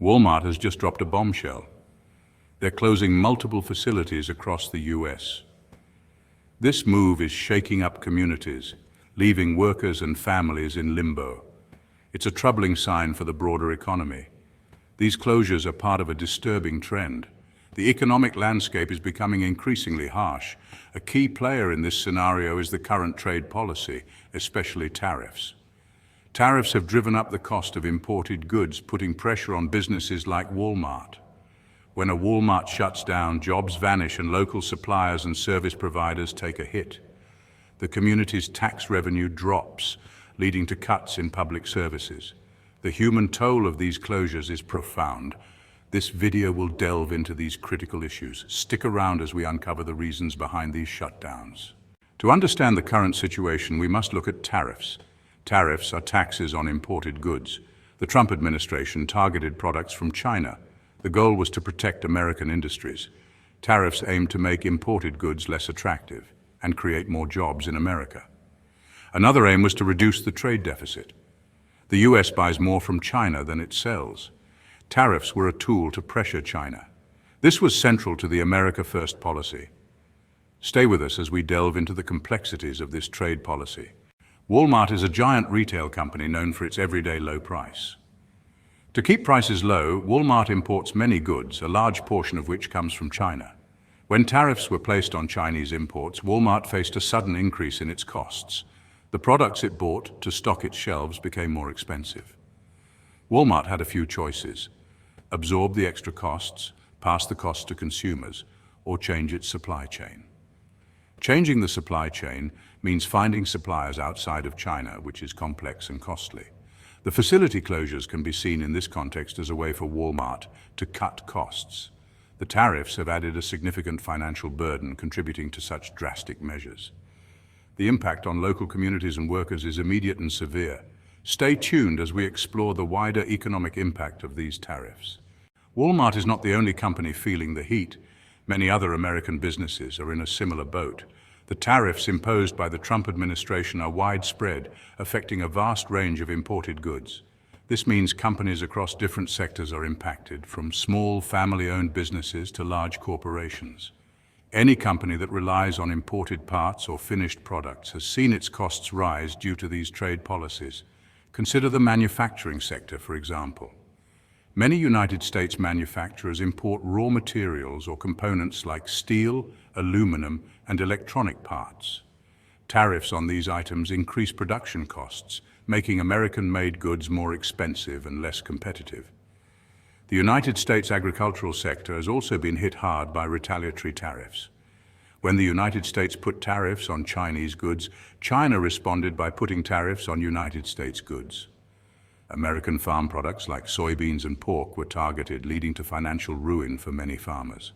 Walmart has just dropped a bombshell. They're closing multiple facilities across the US. This move is shaking up communities, leaving workers and families in limbo. It's a troubling sign for the broader economy. These closures are part of a disturbing trend. The economic landscape is becoming increasingly harsh. A key player in this scenario is the current trade policy, especially tariffs. Tariffs have driven up the cost of imported goods, putting pressure on businesses like Walmart. When a Walmart shuts down, jobs vanish and local suppliers and service providers take a hit. The community's tax revenue drops, leading to cuts in public services. The human toll of these closures is profound. This video will delve into these critical issues. Stick around as we uncover the reasons behind these shutdowns. To understand the current situation, we must look at tariffs. Tariffs are taxes on imported goods. The Trump administration targeted products from China. The goal was to protect American industries. Tariffs aim to make imported goods less attractive and create more jobs in America. Another aim was to reduce the trade deficit. The US buys more from China than it sells. Tariffs were a tool to pressure China. This was central to the America First policy. Stay with us as we delve into the complexities of this trade policy. Walmart is a giant retail company known for its everyday low price. To keep prices low, Walmart imports many goods, a large portion of which comes from China. When tariffs were placed on Chinese imports, Walmart faced a sudden increase in its costs. The products it bought to stock its shelves became more expensive. Walmart had a few choices: absorb the extra costs, pass the costs to consumers, or change its supply chain. Changing the supply chain means finding suppliers outside of China, which is complex and costly. The facility closures can be seen in this context as a way for Walmart to cut costs. The tariffs have added a significant financial burden, contributing to such drastic measures. The impact on local communities and workers is immediate and severe. Stay tuned as we explore the wider economic impact of these tariffs. Walmart is not the only company feeling the heat. Many other American businesses are in a similar boat. The tariffs imposed by the Trump administration are widespread, affecting a vast range of imported goods. This means companies across different sectors are impacted, from small family-owned businesses to large corporations. Any company that relies on imported parts or finished products has seen its costs rise due to these trade policies. Consider the manufacturing sector, for example. Many United States manufacturers import raw materials or components like steel, aluminum, and electronic parts. Tariffs on these items increase production costs, making American-made goods more expensive and less competitive. The United States agricultural sector has also been hit hard by retaliatory tariffs. When the United States put tariffs on Chinese goods, China responded by putting tariffs on United States goods. American farm products like soybeans and pork were targeted, leading to financial ruin for many farmers.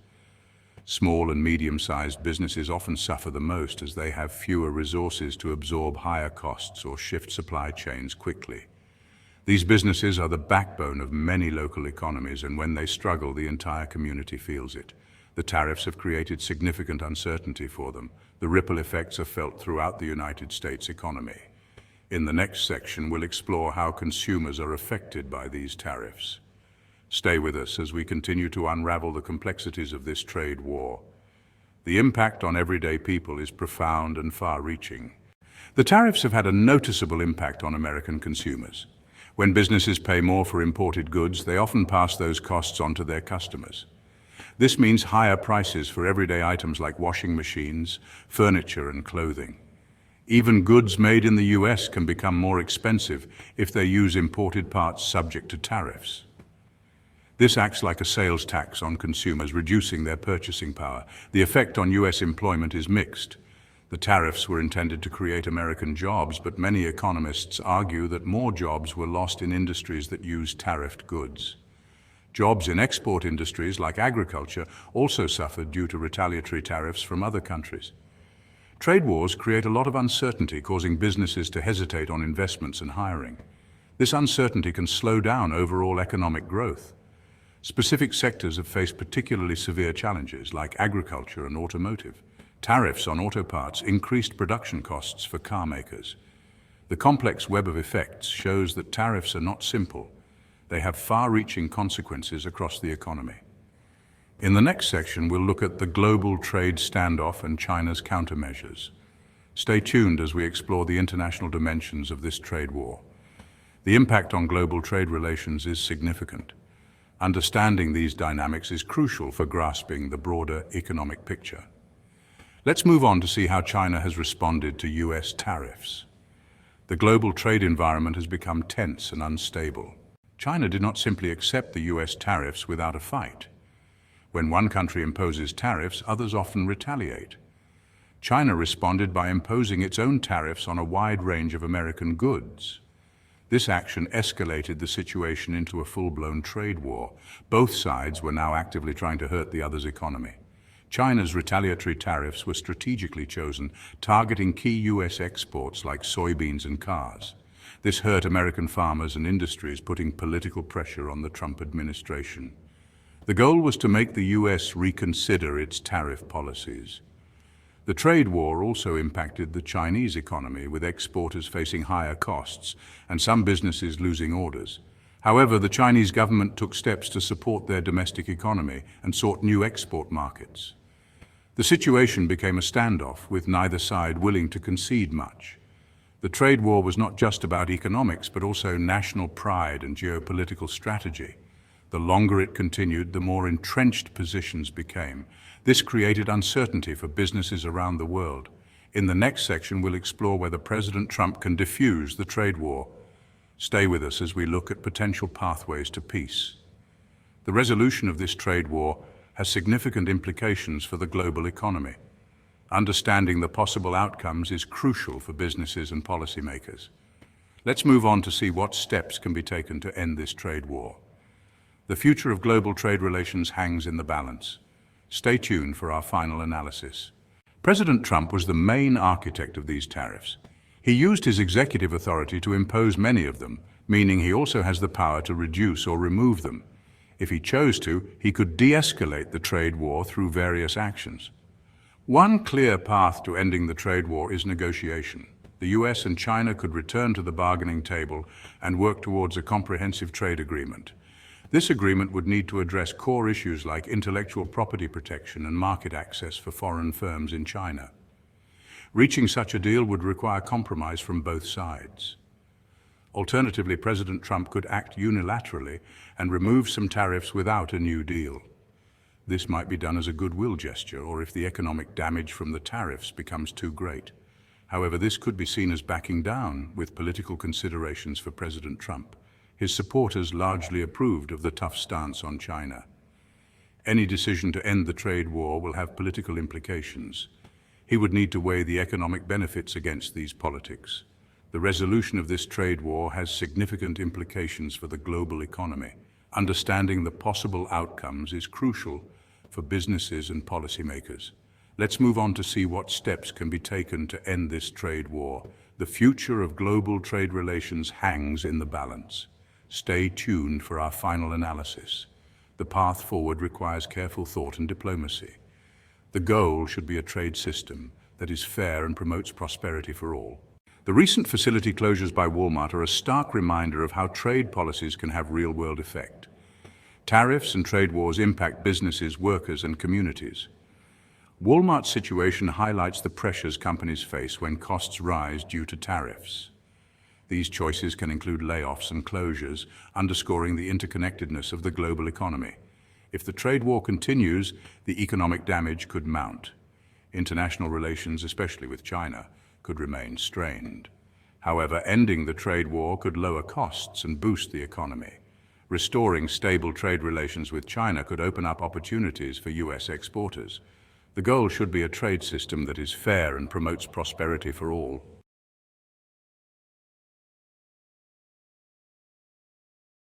Small and medium-sized businesses often suffer the most as they have fewer resources to absorb higher costs or shift supply chains quickly. These businesses are the backbone of many local economies, and when they struggle, the entire community feels it. The tariffs have created significant uncertainty for them. The ripple effects are felt throughout the United States economy. In the next section, we'll explore how consumers are affected by these tariffs. Stay with us as we continue to unravel the complexities of this trade war. The impact on everyday people is profound and far-reaching. The tariffs have had a noticeable impact on American consumers. When businesses pay more for imported goods, they often pass those costs on to their customers. This means higher prices for everyday items like washing machines, furniture, and clothing. Even goods made in the US can become more expensive if they use imported parts subject to tariffs. This acts like a sales tax on consumers, reducing their purchasing power. The effect on US employment is mixed. The tariffs were intended to create American jobs, but many economists argue that more jobs were lost in industries that use tariffed goods. Jobs in export industries like agriculture also suffered due to retaliatory tariffs from other countries. Trade wars create a lot of uncertainty, causing businesses to hesitate on investments and hiring. This uncertainty can slow down overall economic growth. Specific sectors have faced particularly severe challenges, like agriculture and automotive. Tariffs on auto parts increased production costs for car makers. The complex web of effects shows that tariffs are not simple. they have far-reaching consequences across the economy. In the next section, we'll look at the global trade standoff and China's countermeasures. Stay tuned as we explore the international dimensions of this trade war. The impact on global trade relations is significant. Understanding these dynamics is crucial for grasping the broader economic picture. Let's move on to see how China has responded to US tariffs. The global trade environment has become tense and unstable. China did not simply accept the US tariffs without a fight. When one country imposes tariffs, others often retaliate. China responded by imposing its own tariffs on a wide range of American goods. This action escalated the situation into a full-blown trade war. Both sides were now actively trying to hurt the other's economy. China's retaliatory tariffs were strategically chosen, targeting key US exports like soybeans and cars. This hurt American farmers and industries, putting political pressure on the Trump administration. The goal was to make the US reconsider its tariff policies. The trade war also impacted the Chinese economy, with exporters facing higher costs and some businesses losing orders. However, the Chinese government took steps to support their domestic economy and sought new export markets. The situation became a standoff, with neither side willing to concede much. The trade war was not just about economics, but also national pride and geopolitical strategy. The longer it continued, the more entrenched positions became. This created uncertainty for businesses around the world. In the next section, we'll explore whether President Trump can defuse the trade war. Stay with us as we look at potential pathways to peace. The resolution of this trade war has significant implications for the global economy. Understanding the possible outcomes is crucial for businesses and policymakers. Let's move on to see what steps can be taken to end this trade war. The future of global trade relations hangs in the balance. Stay tuned for our final analysis. President Trump was the main architect of these tariffs. He used his executive authority to impose many of them, meaning he also has the power to reduce or remove them. If he chose to, he could de-escalate the trade war through various actions. One clear path to ending the trade war is negotiation. The US and China could return to the bargaining table and work towards a comprehensive trade agreement. This agreement would need to address core issues like intellectual property protection and market access for foreign firms in China. Reaching such a deal would require compromise from both sides. Alternatively, President Trump could act unilaterally and remove some tariffs without a new deal. This might be done as a goodwill gesture, or if the economic damage from the tariffs becomes too great. However, this could be seen as backing down, with political considerations for President Trump. His supporters largely approved of the tough stance on China. Any decision to end the trade war will have political implications. He would need to weigh the economic benefits against these politics. The resolution of this trade war has significant implications for the global economy. Understanding the possible outcomes is crucial for businesses and policymakers. Let's move on to see what steps can be taken to end this trade war. The future of global trade relations hangs in the balance. Stay tuned for our final analysis. The path forward requires careful thought and diplomacy. The goal should be a trade system that is fair and promotes prosperity for all. The recent facility closures by Walmart are a stark reminder of how trade policies can have real-world effect. Tariffs and trade wars impact businesses, workers, and communities. Walmart's situation highlights the pressures companies face when costs rise due to tariffs. These choices can include layoffs and closures, underscoring the interconnectedness of the global economy. If the trade war continues, the economic damage could mount. International relations, especially with China, could remain strained. However, ending the trade war could lower costs and boost the economy. Restoring stable trade relations with China could open up opportunities for US exporters. The goal should be a trade system that is fair and promotes prosperity for all.